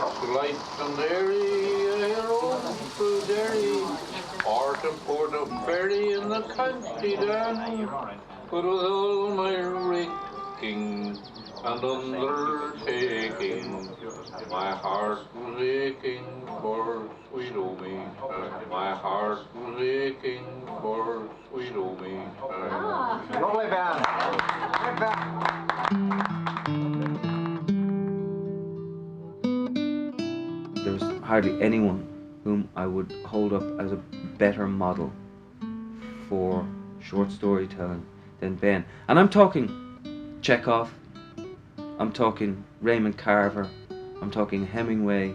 Light and airy, roam through Derry, or to Port of Ferry in the county down. But with all my raking and undertaking, my heart was aching for sweet Omi. My heart was aching for sweet Omi. Lovely band. Good band. There's hardly anyone whom I would hold up as a better model for short storytelling than Ben. And I'm talking Chekhov, I'm talking Raymond Carver, I'm talking Hemingway,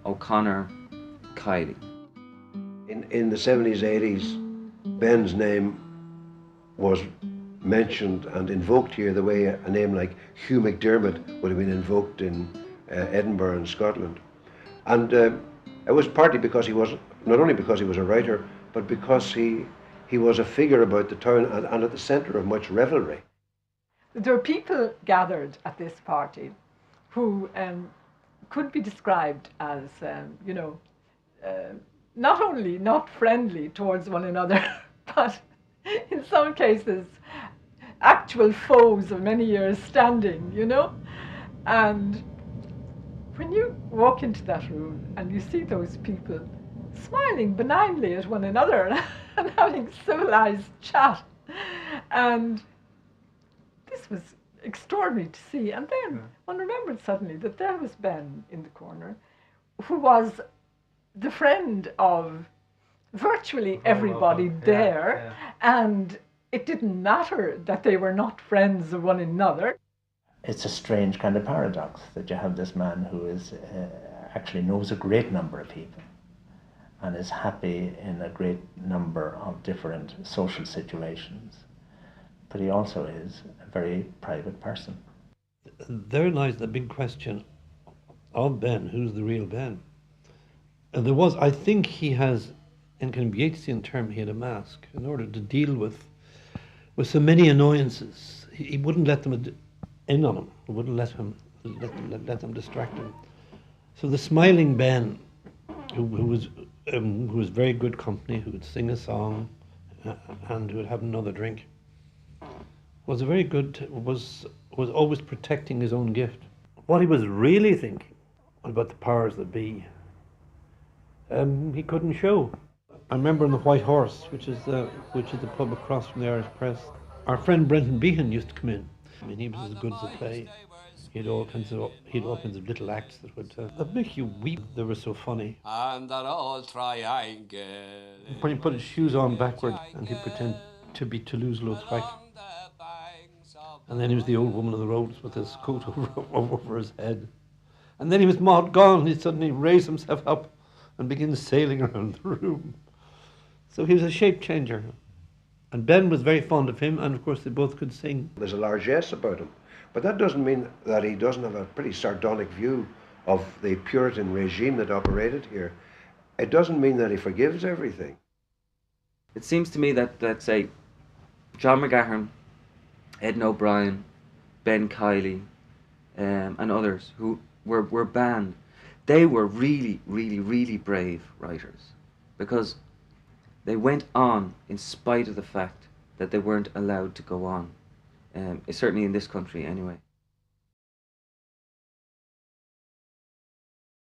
O'Connor, Kiley. In the 70s, 80s, Ben's name was mentioned and invoked here the way a name like Hugh McDermott would have been invoked in Edinburgh and Scotland. And it was partly because he was, not only because he was a writer, but because he was a figure about the town and at the centre of much revelry. There were people gathered at this party who could be described as, not only not friendly towards one another, but in some cases, actual foes of many years standing, And when you walk into that room and you see those people smiling benignly at one another and having civilized chat, and this was extraordinary to see. And then one remembered suddenly that there was Ben in the corner, who was the friend of virtually everybody there, and it didn't matter that they were not friends of one another. It's a strange kind of paradox that you have this man who is actually knows a great number of people and is happy in a great number of different social situations, but he also is a very private person. There lies the big question of Ben. Who's the real Ben? And I think he has, in kind of Yeatsian term, he had a mask in order to deal with so many annoyances. He wouldn't let them in on him. He wouldn't let them distract him. So the smiling Ben, who was very good company, who would sing a song and who would have another drink, was always protecting his own gift. What he was really thinking about the powers that be, he couldn't show. I remember in the White Horse, which is the pub across from the Irish Press, our friend Brendan Behan used to come in. I mean, he was as good as a play. He had all kinds of little acts that would make you weep. They were so funny. And that old triangle. When he put his shoes on backward and he'd pretend to be Toulouse-Lautrec. And then he was the old woman of the roads with his coat over his head. And then he was gone. He'd suddenly raise himself up and begin sailing around the room. So he was a shape changer. And Ben was very fond of him, and of course they both could sing. There's a largesse about him, but that doesn't mean that he doesn't have a pretty sardonic view of the Puritan regime that operated here. It doesn't mean that he forgives everything. It seems to me that, let's say, John McGahern, Ed O'Brien, Ben Kiley, and others who were banned, they were really, really, really brave writers, because they went on in spite of the fact that they weren't allowed to go on, certainly in this country anyway.